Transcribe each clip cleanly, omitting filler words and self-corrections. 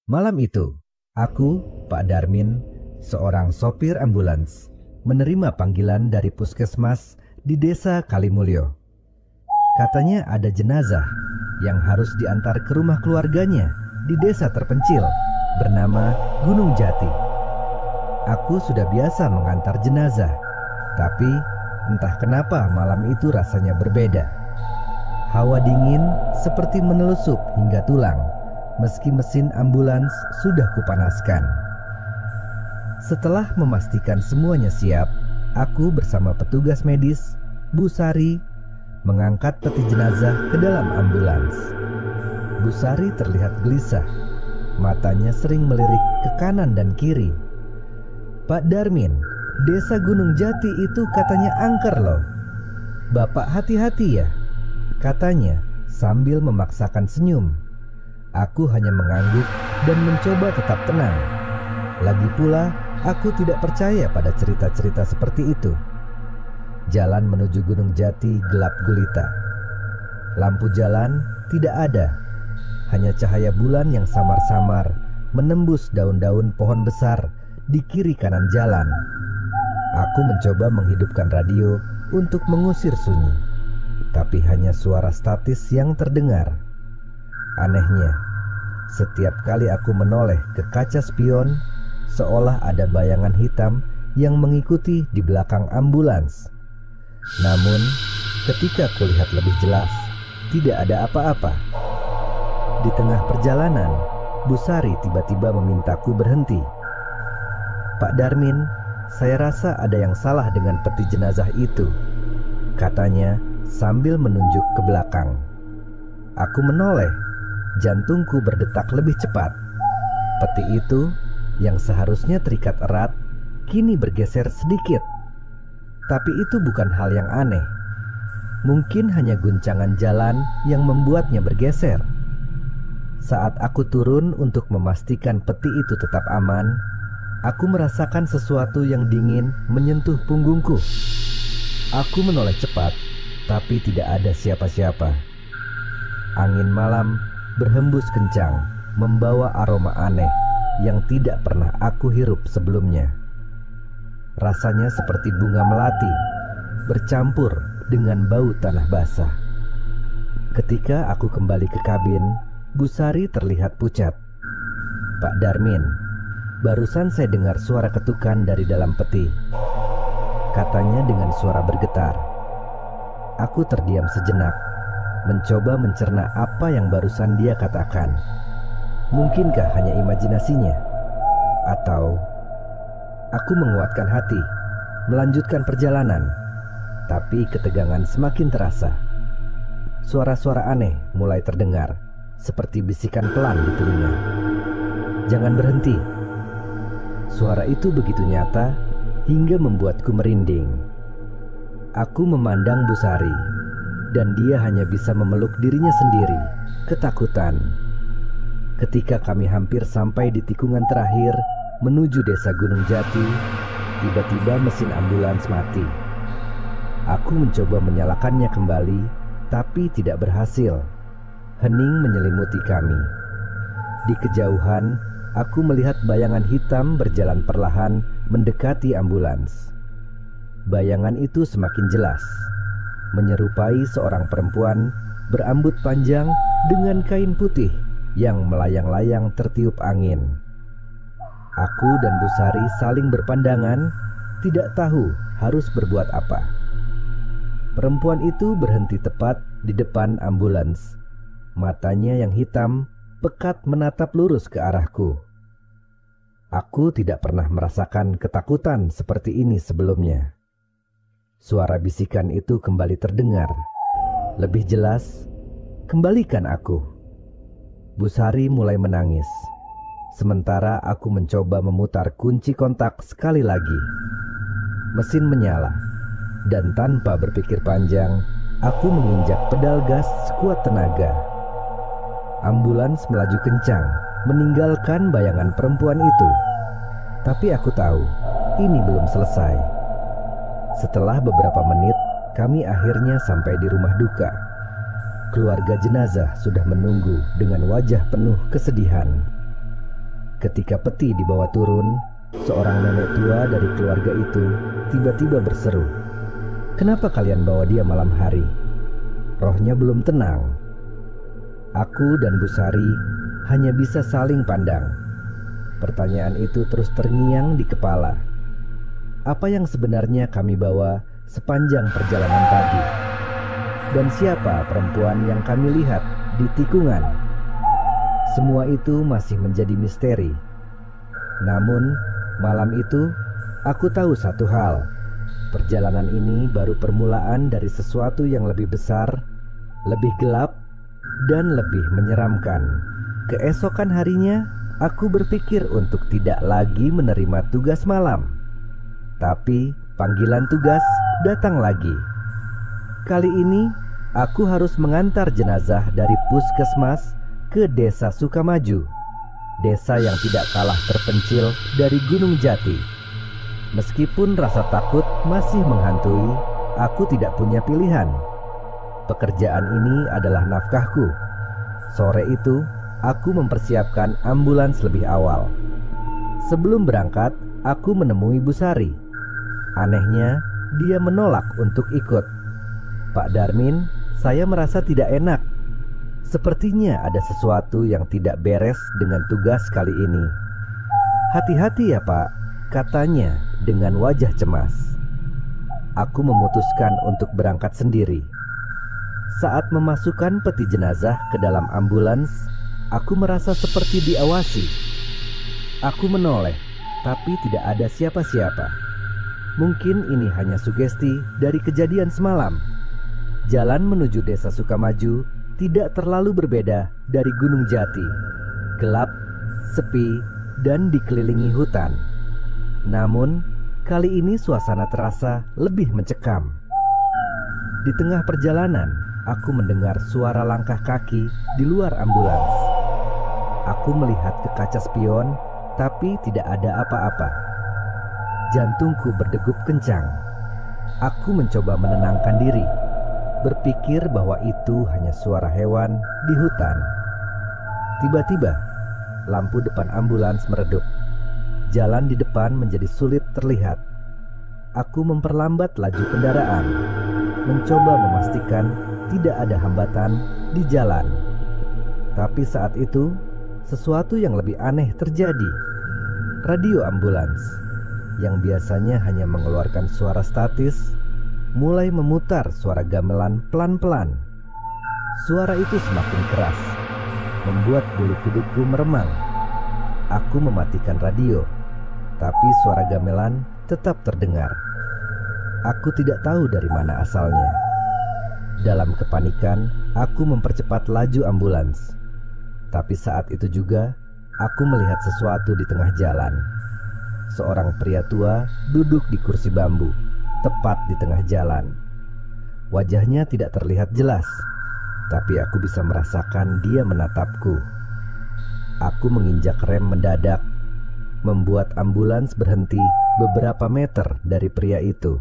Malam itu, aku, Pak Darmin, seorang sopir ambulans, menerima panggilan dari puskesmas di desa Kalimulyo. Katanya ada jenazah yang harus diantar ke rumah keluarganya di desa terpencil bernama Gunung Jati. Aku sudah biasa mengantar jenazah, tapi entah kenapa malam itu rasanya berbeda. Hawa dingin seperti menelusup hingga tulang, meski mesin ambulans sudah kupanaskan. Setelah memastikan semuanya siap, aku bersama petugas medis, Bu Sari, mengangkat peti jenazah ke dalam ambulans. Bu Sari terlihat gelisah, matanya sering melirik ke kanan dan kiri. "Pak Darmin, desa Gunung Jati itu katanya angker loh. Bapak hati-hati ya," katanya sambil memaksakan senyum. Aku hanya mengangguk dan mencoba tetap tenang. Lagi pula, aku tidak percaya pada cerita-cerita seperti itu. Jalan menuju Gunung Jati gelap gulita. Lampu jalan tidak ada. Hanya cahaya bulan yang samar-samar menembus daun-daun pohon besar di kiri kanan jalan. Aku mencoba menghidupkan radio untuk mengusir sunyi, tapi hanya suara statis yang terdengar. Anehnya, setiap kali aku menoleh ke kaca spion, seolah ada bayangan hitam yang mengikuti di belakang ambulans. Namun, ketika kulihat lebih jelas, tidak ada apa-apa. Di tengah perjalanan, Bu Sari tiba-tiba memintaku berhenti. "Pak Darmin, saya rasa ada yang salah dengan peti jenazah itu," katanya sambil menunjuk ke belakang. Aku menoleh, jantungku berdetak lebih cepat. Peti itu, yang seharusnya terikat erat, kini bergeser sedikit. Tapi itu bukan hal yang aneh. Mungkin hanya guncangan jalan yang membuatnya bergeser. Saat aku turun untuk memastikan peti itu tetap aman, aku merasakan sesuatu yang dingin menyentuh punggungku. Aku menoleh cepat, tapi tidak ada siapa-siapa. Angin malam berhembus kencang, membawa aroma aneh yang tidak pernah aku hirup sebelumnya. Rasanya seperti bunga melati, bercampur dengan bau tanah basah. Ketika aku kembali ke kabin, Bu Sari terlihat pucat. "Pak Darmin, barusan saya dengar suara ketukan dari dalam peti," katanya dengan suara bergetar. Aku terdiam sejenak, mencoba mencerna apa yang barusan dia katakan. Mungkinkah hanya imajinasinya? Atau... Aku menguatkan hati, melanjutkan perjalanan, tapi ketegangan semakin terasa. Suara-suara aneh mulai terdengar, seperti bisikan pelan di telinga. "Jangan berhenti." Suara itu begitu nyata hingga membuatku merinding. Aku memandang Bu Sari, dan dia hanya bisa memeluk dirinya sendiri, ketakutan. Ketika kami hampir sampai di tikungan terakhir menuju desa Gunung Jati, tiba-tiba mesin ambulans mati. Aku mencoba menyalakannya kembali, tapi tidak berhasil. Hening menyelimuti kami. Di kejauhan, aku melihat bayangan hitam berjalan perlahan mendekati ambulans. Bayangan itu semakin jelas, menyerupai seorang perempuan berambut panjang dengan kain putih yang melayang-layang tertiup angin. Aku dan Bu Sari saling berpandangan, tidak tahu harus berbuat apa. Perempuan itu berhenti tepat di depan ambulans. Matanya yang hitam pekat menatap lurus ke arahku. Aku tidak pernah merasakan ketakutan seperti ini sebelumnya. Suara bisikan itu kembali terdengar. Lebih jelas, "Kembalikan aku." Bu Sari mulai menangis. Sementara aku mencoba memutar kunci kontak sekali lagi. Mesin menyala, dan tanpa berpikir panjang, aku menginjak pedal gas sekuat tenaga. Ambulans melaju kencang, meninggalkan bayangan perempuan itu. Tapi aku tahu, ini belum selesai. Setelah beberapa menit, kami akhirnya sampai di rumah duka. Keluarga jenazah sudah menunggu dengan wajah penuh kesedihan. Ketika peti dibawa turun, seorang nenek tua dari keluarga itu tiba-tiba berseru, "Kenapa kalian bawa dia malam hari? Rohnya belum tenang." Aku dan Bu Sari hanya bisa saling pandang. Pertanyaan itu terus terngiang di kepala. Apa yang sebenarnya kami bawa sepanjang perjalanan tadi? Dan siapa perempuan yang kami lihat di tikungan? Semua itu masih menjadi misteri. Namun, malam itu aku tahu satu hal. Perjalanan ini baru permulaan dari sesuatu yang lebih besar, lebih gelap, dan lebih menyeramkan. Keesokan harinya, aku berpikir untuk tidak lagi menerima tugas malam. Tapi panggilan tugas datang lagi. Kali ini, aku harus mengantar jenazah dari puskesmas ke Desa Sukamaju, desa yang tidak kalah terpencil dari Gunung Jati. Meskipun rasa takut masih menghantui, aku tidak punya pilihan. Pekerjaan ini adalah nafkahku. Sore itu, aku mempersiapkan ambulans lebih awal. Sebelum berangkat, aku menemui Bu Sari. Anehnya, dia menolak untuk ikut. "Pak Darmin, saya merasa tidak enak. Sepertinya ada sesuatu yang tidak beres dengan tugas kali ini." "Hati-hati ya Pak," katanya dengan wajah cemas. Aku memutuskan untuk berangkat sendiri. Saat memasukkan peti jenazah ke dalam ambulans, aku merasa seperti diawasi. Aku menoleh, tapi tidak ada siapa-siapa. Mungkin ini hanya sugesti dari kejadian semalam. Jalan menuju Desa Sukamaju tidak terlalu berbeda dari Gunung Jati. Gelap, sepi, dan dikelilingi hutan. Namun, kali ini suasana terasa lebih mencekam. Di tengah perjalanan, aku mendengar suara langkah kaki di luar ambulans. Aku melihat ke kaca spion, tapi tidak ada apa-apa. Jantungku berdegup kencang. Aku mencoba menenangkan diri, berpikir bahwa itu hanya suara hewan di hutan. Tiba-tiba, lampu depan ambulans meredup. Jalan di depan menjadi sulit terlihat. Aku memperlambat laju kendaraan, mencoba memastikan tidak ada hambatan di jalan. Tapi saat itu, sesuatu yang lebih aneh terjadi. Radio ambulans, yang biasanya hanya mengeluarkan suara statis, mulai memutar suara gamelan pelan-pelan. Suara itu semakin keras, membuat bulu kuduku meremang. Aku mematikan radio, tapi suara gamelan tetap terdengar. Aku tidak tahu dari mana asalnya. Dalam kepanikan, aku mempercepat laju ambulans. Tapi saat itu juga, aku melihat sesuatu di tengah jalan. Seorang pria tua duduk di kursi bambu, tepat di tengah jalan. Wajahnya tidak terlihat jelas, tapi aku bisa merasakan dia menatapku. Aku menginjak rem mendadak, membuat ambulans berhenti beberapa meter dari pria itu.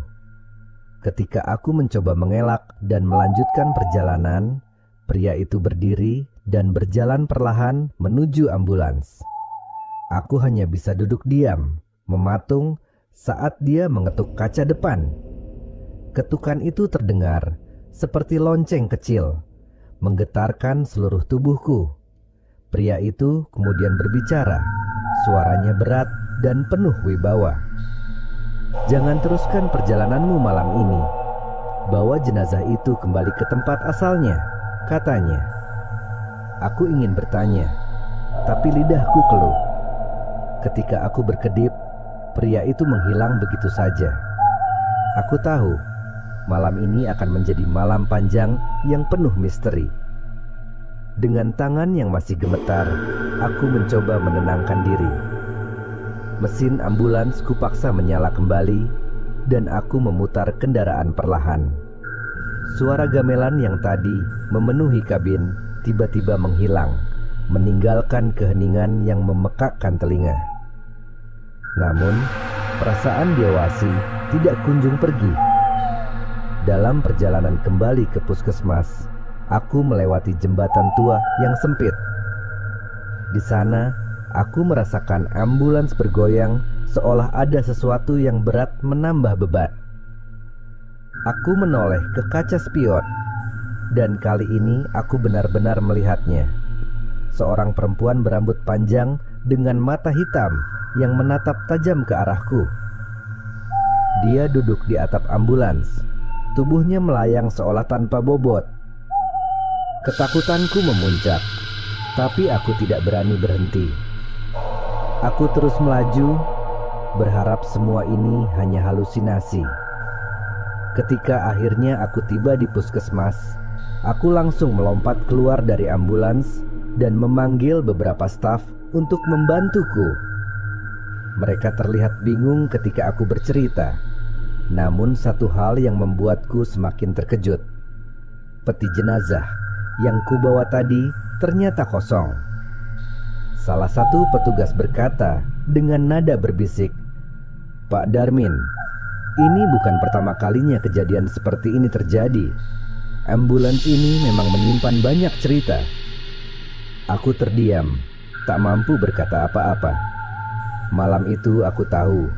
Ketika aku mencoba mengelak dan melanjutkan perjalanan, pria itu berdiri dan berjalan perlahan menuju ambulans. Aku hanya bisa duduk diam, mematung saat dia mengetuk kaca depan. Ketukan itu terdengar seperti lonceng kecil, menggetarkan seluruh tubuhku. Pria itu kemudian berbicara, suaranya berat dan penuh wibawa. "Jangan teruskan perjalananmu malam ini. Bawa jenazah itu kembali ke tempat asalnya," katanya. Aku ingin bertanya, tapi lidahku keluh. Ketika aku berkedip, pria itu menghilang begitu saja. Aku tahu, malam ini akan menjadi malam panjang yang penuh misteri. Dengan tangan yang masih gemetar, aku mencoba menenangkan diri. Mesin ambulans kupaksa menyala kembali, dan aku memutar kendaraan perlahan. Suara gamelan yang tadi memenuhi kabin tiba-tiba menghilang, meninggalkan keheningan yang memekakkan telinga. Namun, perasaan diawasi tidak kunjung pergi. Dalam perjalanan kembali ke puskesmas, aku melewati jembatan tua yang sempit. Di sana, Aku merasakan ambulans bergoyang seolah ada sesuatu yang berat menambah beban. Aku menoleh ke kaca spion, dan kali ini aku benar-benar melihatnya. Seorang perempuan berambut panjang dengan mata hitam yang menatap tajam ke arahku. Dia duduk di atap ambulans, tubuhnya melayang seolah tanpa bobot. Ketakutanku memuncak, tapi aku tidak berani berhenti. Aku terus melaju, berharap semua ini hanya halusinasi. Ketika akhirnya aku tiba di puskesmas, aku langsung melompat keluar dari ambulans dan memanggil beberapa staf untuk membantuku. Mereka terlihat bingung ketika aku bercerita. Namun satu hal yang membuatku semakin terkejut. Peti jenazah yang kubawa tadi ternyata kosong. Salah satu petugas berkata dengan nada berbisik, "Pak Darmin, ini bukan pertama kalinya kejadian seperti ini terjadi. Ambulans ini memang menyimpan banyak cerita." Aku terdiam, tak mampu berkata apa-apa. Malam itu aku tahu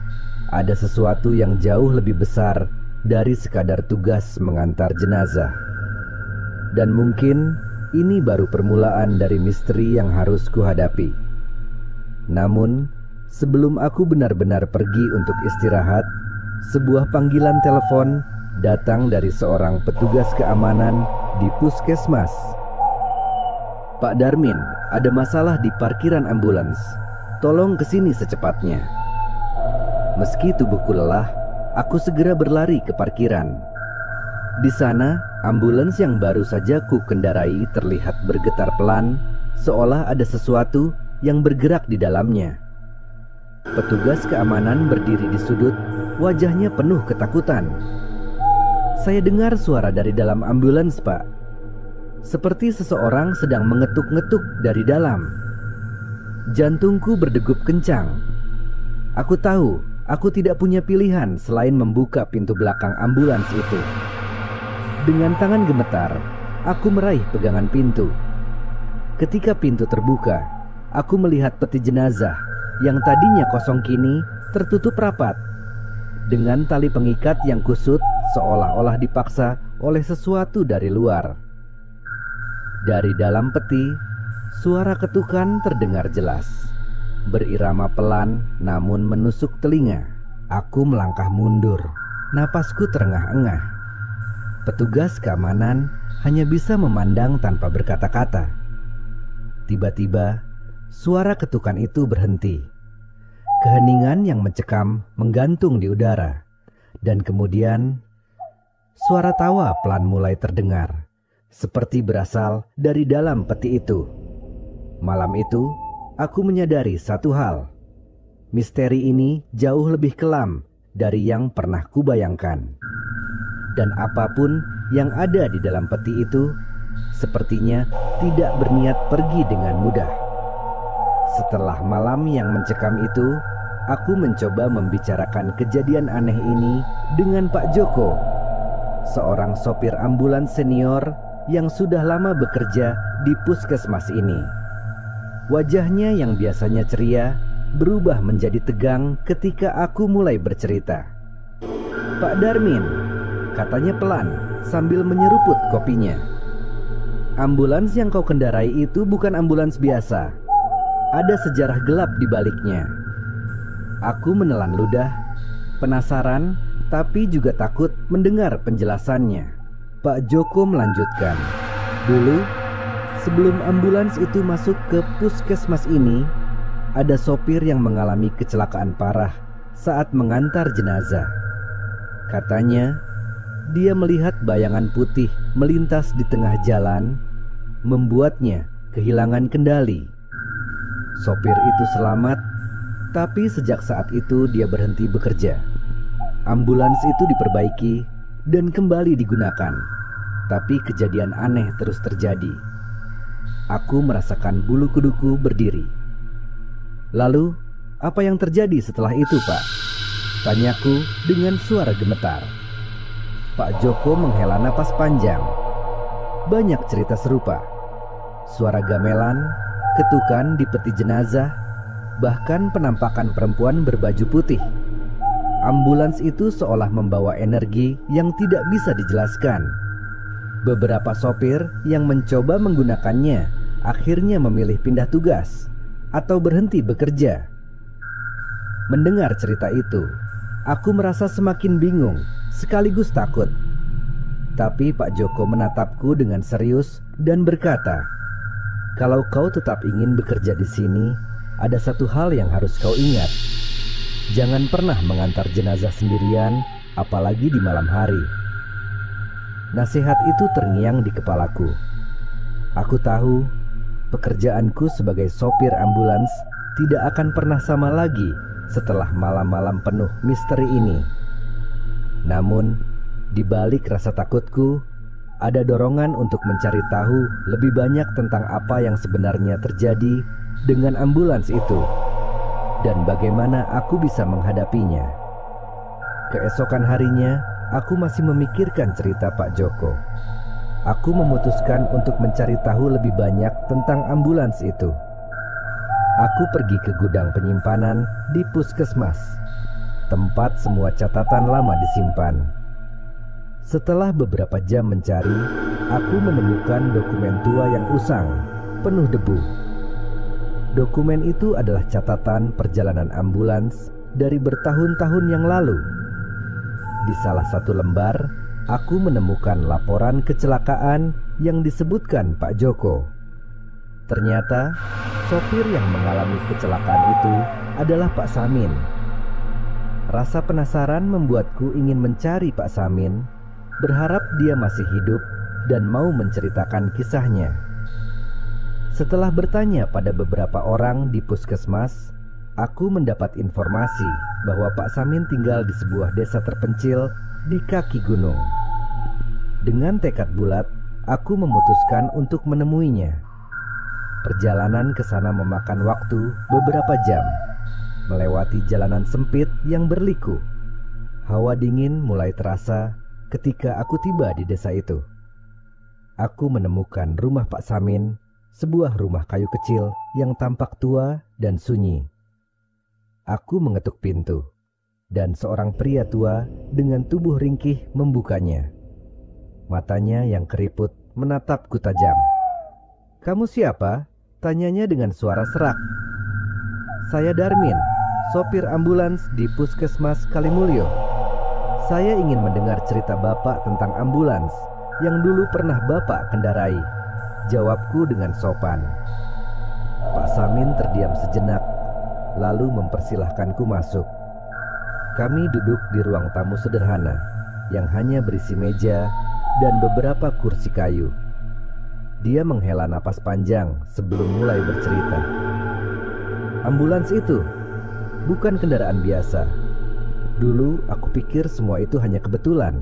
ada sesuatu yang jauh lebih besar dari sekadar tugas mengantar jenazah. Dan mungkin ini baru permulaan dari misteri yang harus kuhadapi. Namun, sebelum aku benar-benar pergi untuk istirahat, sebuah panggilan telepon datang dari seorang petugas keamanan di puskesmas. "Pak Darmin, ada masalah di parkiran ambulans. Tolong kesini secepatnya." Meski tubuhku lelah, aku segera berlari ke parkiran. Di sana, ambulans yang baru saja ku kendarai terlihat bergetar pelan, seolah ada sesuatu yang bergerak di dalamnya. Petugas keamanan berdiri di sudut, wajahnya penuh ketakutan. "Saya dengar suara dari dalam ambulans, Pak. Seperti seseorang sedang mengetuk-ngetuk dari dalam." Jantungku berdegup kencang. Aku tahu aku tidak punya pilihan selain membuka pintu belakang ambulans itu. Dengan tangan gemetar, aku meraih pegangan pintu. Ketika pintu terbuka, aku melihat peti jenazah yang tadinya kosong kini tertutup rapat dengan tali pengikat yang kusut seolah-olah dipaksa oleh sesuatu dari luar. Dari dalam peti, suara ketukan terdengar jelas, berirama pelan namun menusuk telinga. Aku melangkah mundur, napasku terengah-engah. Petugas keamanan hanya bisa memandang tanpa berkata-kata. Tiba-tiba, suara ketukan itu berhenti. Keheningan yang mencekam menggantung di udara. Dan kemudian, suara tawa pelan mulai terdengar, seperti berasal dari dalam peti itu. Malam itu, aku menyadari satu hal. Misteri ini jauh lebih kelam dari yang pernah kubayangkan. Dan apapun yang ada di dalam peti itu, sepertinya tidak berniat pergi dengan mudah. Setelah malam yang mencekam itu, aku mencoba membicarakan kejadian aneh ini dengan Pak Joko, seorang sopir ambulans senior yang sudah lama bekerja di puskesmas ini. Wajahnya yang biasanya ceria berubah menjadi tegang ketika aku mulai bercerita. "Pak Darmin," katanya pelan sambil menyeruput kopinya, "ambulans yang kau kendarai itu bukan ambulans biasa. Ada sejarah gelap di baliknya." Aku menelan ludah, penasaran tapi juga takut mendengar penjelasannya. Pak Joko melanjutkan, "Dulu, sebelum ambulans itu masuk ke puskesmas ini, ada sopir yang mengalami kecelakaan parah saat mengantar jenazah. Katanya, dia melihat bayangan putih melintas di tengah jalan, membuatnya kehilangan kendali. Sopir itu selamat, tapi sejak saat itu dia berhenti bekerja. Ambulans itu diperbaiki dan kembali digunakan, tapi kejadian aneh terus terjadi. Aku merasakan bulu kuduku berdiri." "Lalu, apa yang terjadi setelah itu, Pak?" tanyaku dengan suara gemetar. Pak Joko menghela napas panjang. Banyak cerita serupa. Suara gamelan, ketukan di peti jenazah, bahkan penampakan perempuan berbaju putih. Ambulans itu seolah membawa energi yang tidak bisa dijelaskan. Beberapa sopir yang mencoba menggunakannya akhirnya memilih pindah tugas atau berhenti bekerja. Mendengar cerita itu, aku merasa semakin bingung sekaligus takut. Tapi Pak Joko menatapku dengan serius dan berkata, "Kalau kau tetap ingin bekerja di sini, ada satu hal yang harus kau ingat. Jangan pernah mengantar jenazah sendirian, apalagi di malam hari." Nasihat itu terngiang di kepalaku. Aku tahu pekerjaanku sebagai sopir ambulans tidak akan pernah sama lagi setelah malam-malam penuh misteri ini. Namun, di balik rasa takutku, ada dorongan untuk mencari tahu lebih banyak tentang apa yang sebenarnya terjadi dengan ambulans itu dan bagaimana aku bisa menghadapinya. Keesokan harinya, aku masih memikirkan cerita Pak Joko. Aku memutuskan untuk mencari tahu lebih banyak tentang ambulans itu. Aku pergi ke gudang penyimpanan di puskesmas, tempat semua catatan lama disimpan. Setelah beberapa jam mencari, aku menemukan dokumen tua yang usang, penuh debu. Dokumen itu adalah catatan perjalanan ambulans dari bertahun-tahun yang lalu. Di salah satu lembar, aku menemukan laporan kecelakaan yang disebutkan Pak Joko. Ternyata, sopir yang mengalami kecelakaan itu adalah Pak Samin. Rasa penasaran membuatku ingin mencari Pak Samin, berharap dia masih hidup dan mau menceritakan kisahnya. Setelah bertanya pada beberapa orang di puskesmas, aku mendapat informasi bahwa Pak Samin tinggal di sebuah desa terpencil di kaki gunung. Dengan tekad bulat, aku memutuskan untuk menemuinya. Perjalanan ke sana memakan waktu beberapa jam, melewati jalanan sempit yang berliku. Hawa dingin mulai terasa ketika aku tiba di desa itu. Aku menemukan rumah Pak Samin, sebuah rumah kayu kecil yang tampak tua dan sunyi. Aku mengetuk pintu, dan seorang pria tua dengan tubuh ringkih membukanya. Matanya yang keriput menatapku tajam. "Kamu siapa?" tanyanya dengan suara serak. "Saya Darmin, sopir ambulans di Puskesmas Kalimulyo. Saya ingin mendengar cerita Bapak tentang ambulans yang dulu pernah Bapak kendarai," jawabku dengan sopan. Pak Samin terdiam sejenak, lalu mempersilahkanku masuk. Kami duduk di ruang tamu sederhana yang hanya berisi meja dan beberapa kursi kayu. Dia menghela napas panjang sebelum mulai bercerita. "Ambulans itu bukan kendaraan biasa. Dulu aku pikir semua itu hanya kebetulan.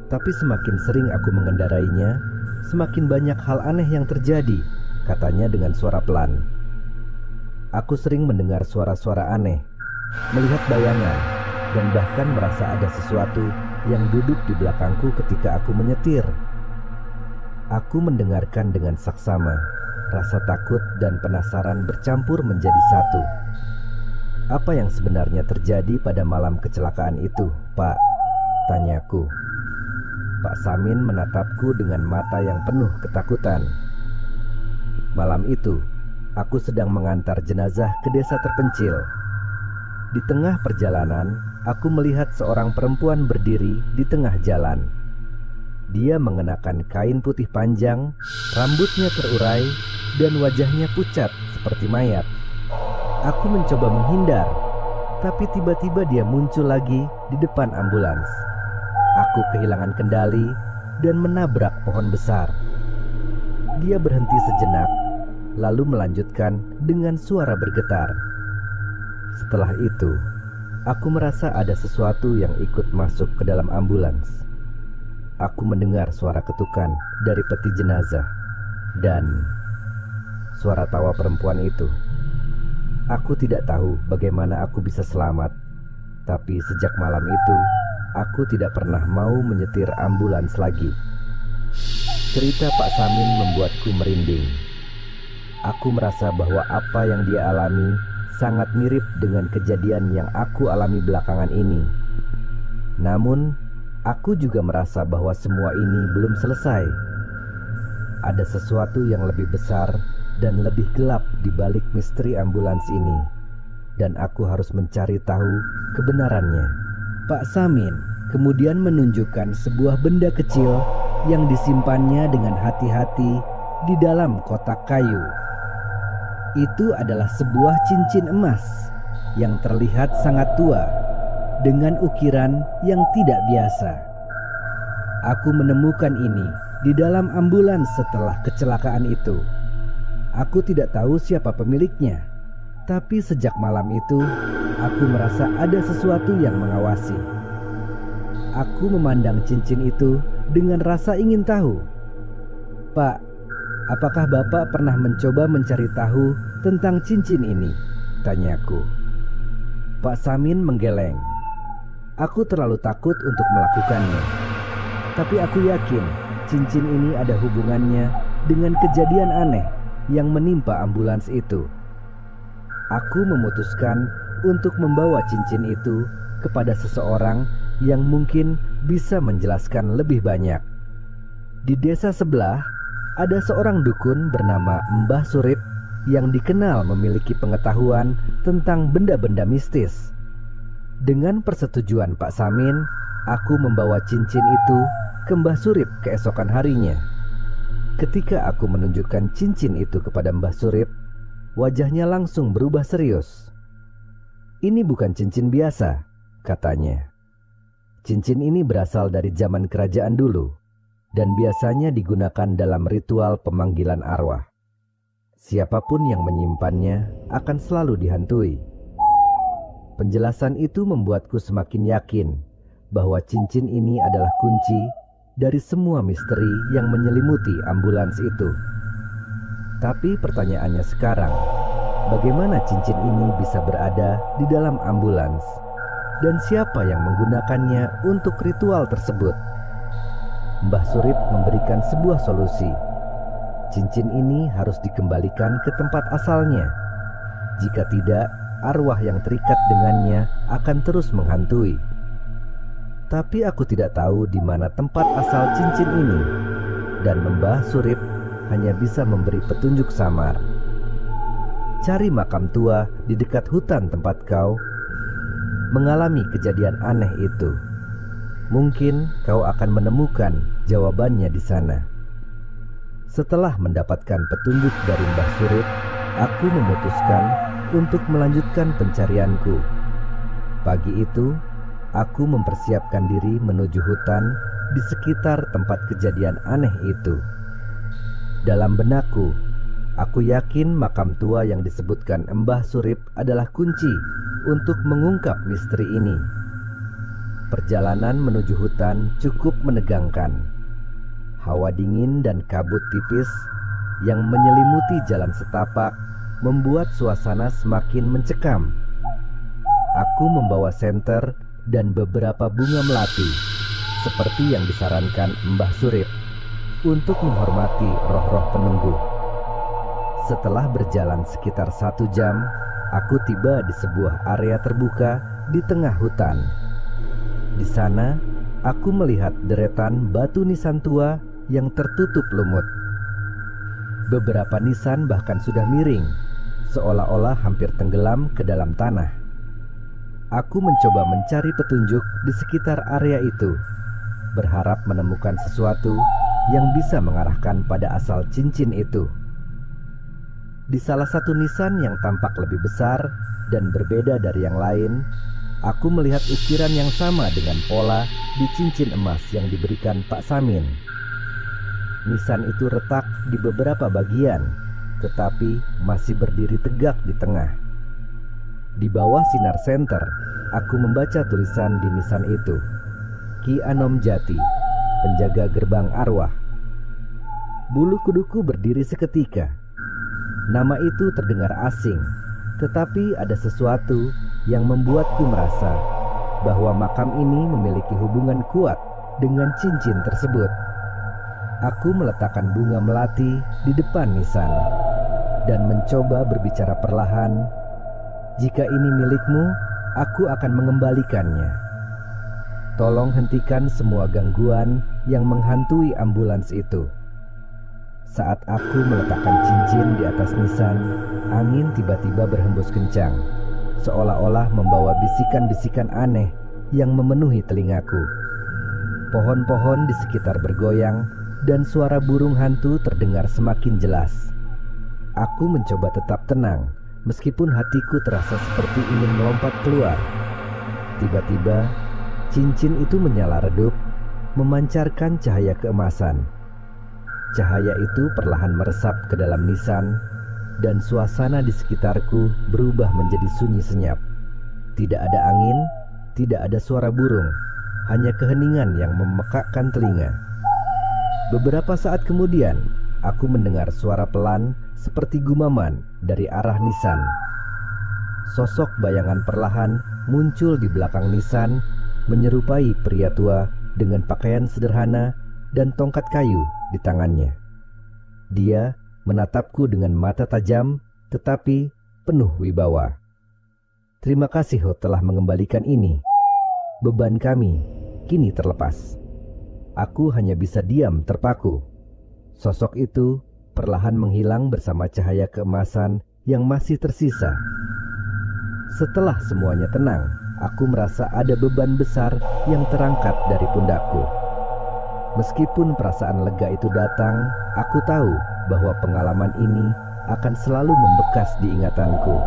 Tapi semakin sering aku mengendarainya, semakin banyak hal aneh yang terjadi," katanya dengan suara pelan. "Aku sering mendengar suara-suara aneh, melihat bayangan, dan bahkan merasa ada sesuatu yang duduk di belakangku ketika aku menyetir." Aku mendengarkan dengan saksama, rasa takut dan penasaran bercampur menjadi satu. "Apa yang sebenarnya terjadi pada malam kecelakaan itu, Pak?" tanyaku. Pak Samin menatapku dengan mata yang penuh ketakutan. "Malam itu, aku sedang mengantar jenazah ke desa terpencil. Di tengah perjalanan, aku melihat seorang perempuan berdiri di tengah jalan. Dia mengenakan kain putih panjang, rambutnya terurai, dan wajahnya pucat seperti mayat. Aku mencoba menghindar, tapi tiba-tiba dia muncul lagi di depan ambulans. Aku kehilangan kendali dan menabrak pohon besar. Dia berhenti sejenak, lalu melanjutkan dengan suara bergetar. Setelah itu, aku merasa ada sesuatu yang ikut masuk ke dalam ambulans. Aku mendengar suara ketukan dari peti jenazah dan suara tawa perempuan itu. Aku tidak tahu bagaimana aku bisa selamat, tapi sejak malam itu, aku tidak pernah mau menyetir ambulans lagi. Cerita Pak Samin membuatku merinding. Aku merasa bahwa apa yang dia alami sangat mirip dengan kejadian yang aku alami belakangan ini. Namun, aku juga merasa bahwa semua ini belum selesai. Ada sesuatu yang lebih besar dan lebih gelap di balik misteri ambulans ini, dan aku harus mencari tahu kebenarannya. Pak Samin kemudian menunjukkan sebuah benda kecil yang disimpannya dengan hati-hati di dalam kotak kayu. Itu adalah sebuah cincin emas yang terlihat sangat tua dengan ukiran yang tidak biasa. Aku menemukan ini di dalam ambulans setelah kecelakaan itu. Aku tidak tahu siapa pemiliknya, tapi sejak malam itu aku merasa ada sesuatu yang mengawasi. Aku memandang cincin itu dengan rasa ingin tahu. Pak, apakah Bapak pernah mencoba mencari tahu tentang cincin ini? Tanyaku. Pak Samin menggeleng. Aku terlalu takut untuk melakukannya. Tapi aku yakin cincin ini ada hubungannya dengan kejadian aneh yang menimpa ambulans itu. Aku memutuskan untuk membawa cincin itu kepada seseorang yang mungkin bisa menjelaskan lebih banyak. Di desa sebelah ada seorang dukun bernama Mbah Surip yang dikenal memiliki pengetahuan tentang benda-benda mistis. Dengan persetujuan Pak Samin, aku membawa cincin itu ke Mbah Surip keesokan harinya. Ketika aku menunjukkan cincin itu kepada Mbah Surip, wajahnya langsung berubah serius. Ini bukan cincin biasa, katanya. Cincin ini berasal dari zaman kerajaan dulu dan biasanya digunakan dalam ritual pemanggilan arwah. Siapapun yang menyimpannya akan selalu dihantui. Penjelasan itu membuatku semakin yakin bahwa cincin ini adalah kunci dari semua misteri yang menyelimuti ambulans itu. Tapi pertanyaannya sekarang, bagaimana cincin ini bisa berada di dalam ambulans? Dan siapa yang menggunakannya untuk ritual tersebut? Mbah Surip memberikan sebuah solusi. Cincin ini harus dikembalikan ke tempat asalnya. Jika tidak, arwah yang terikat dengannya akan terus menghantui. Tapi aku tidak tahu di mana tempat asal cincin ini, dan Mbah Surip hanya bisa memberi petunjuk samar. Cari makam tua di dekat hutan tempat kau mengalami kejadian aneh itu. Mungkin kau akan menemukan jawabannya di sana. Setelah mendapatkan petunjuk dari Mbah Surip, aku memutuskan untuk melanjutkan pencarianku. Pagi itu, aku mempersiapkan diri menuju hutan di sekitar tempat kejadian aneh itu. Dalam benakku, aku yakin makam tua yang disebutkan Mbah Surip adalah kunci untuk mengungkap misteri ini. Perjalanan menuju hutan cukup menegangkan. Hawa dingin dan kabut tipis yang menyelimuti jalan setapak membuat suasana semakin mencekam. Aku membawa senter dan beberapa bunga melati, seperti yang disarankan Mbah Surip, untuk menghormati roh-roh penunggu. Setelah berjalan sekitar 1 jam, aku tiba di sebuah area terbuka di tengah hutan. Di sana, aku melihat deretan batu nisan tua yang tertutup lumut. Beberapa nisan bahkan sudah miring, seolah-olah hampir tenggelam ke dalam tanah. Aku mencoba mencari petunjuk di sekitar area itu, berharap menemukan sesuatu yang bisa mengarahkan pada asal cincin itu. Di salah satu nisan yang tampak lebih besar dan berbeda dari yang lain, aku melihat ukiran yang sama dengan pola di cincin emas yang diberikan Pak Samin. Nisan itu retak di beberapa bagian, tetapi masih berdiri tegak di tengah. Di bawah sinar senter, aku membaca tulisan di nisan itu, Ki Anom Jati, penjaga gerbang arwah. Bulu kuduku berdiri seketika. Nama itu terdengar asing, tetapi ada sesuatu yang membuatku merasa bahwa makam ini memiliki hubungan kuat dengan cincin tersebut. Aku meletakkan bunga melati di depan nisan dan mencoba berbicara perlahan. Jika ini milikmu, aku akan mengembalikannya. Tolong hentikan semua gangguan yang menghantui ambulans itu. Saat aku meletakkan cincin di atas nisan, angin tiba-tiba berhembus kencang, seolah-olah membawa bisikan-bisikan aneh yang memenuhi telingaku. Pohon-pohon di sekitar bergoyang dan suara burung hantu terdengar semakin jelas. Aku mencoba tetap tenang, meskipun hatiku terasa seperti ingin melompat keluar. Tiba-tiba, cincin itu menyala redup, memancarkan cahaya keemasan. Cahaya itu perlahan meresap ke dalam nisan, dan suasana di sekitarku berubah menjadi sunyi senyap. Tidak ada angin, tidak ada suara burung, hanya keheningan yang memekakkan telinga. Beberapa saat kemudian, aku mendengar suara pelan seperti gumaman dari arah nisan. Sosok bayangan perlahan muncul di belakang nisan, menyerupai pria tua dengan pakaian sederhana dan tongkat kayu di tangannya. Dia menatapku dengan mata tajam tetapi penuh wibawa. "Terima kasih telah mengembalikan ini. Beban kami kini terlepas." Aku hanya bisa diam terpaku. Sosok itu perlahan menghilang bersama cahaya keemasan yang masih tersisa. Setelah semuanya tenang, aku merasa ada beban besar yang terangkat dari pundakku. Meskipun perasaan lega itu datang, aku tahu bahwa pengalaman ini akan selalu membekas di ingatanku.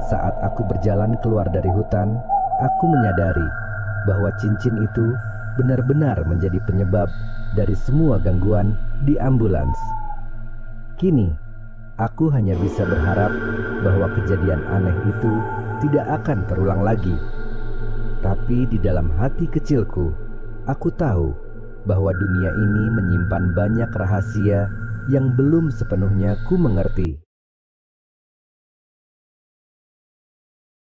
Saat aku berjalan keluar dari hutan, aku menyadari bahwa cincin itu benar-benar menjadi penyebab dari semua gangguan di ambulans. Kini, aku hanya bisa berharap bahwa kejadian aneh itu tidak akan terulang lagi. Tapi di dalam hati kecilku, aku tahu bahwa dunia ini menyimpan banyak rahasia yang belum sepenuhnya ku mengerti.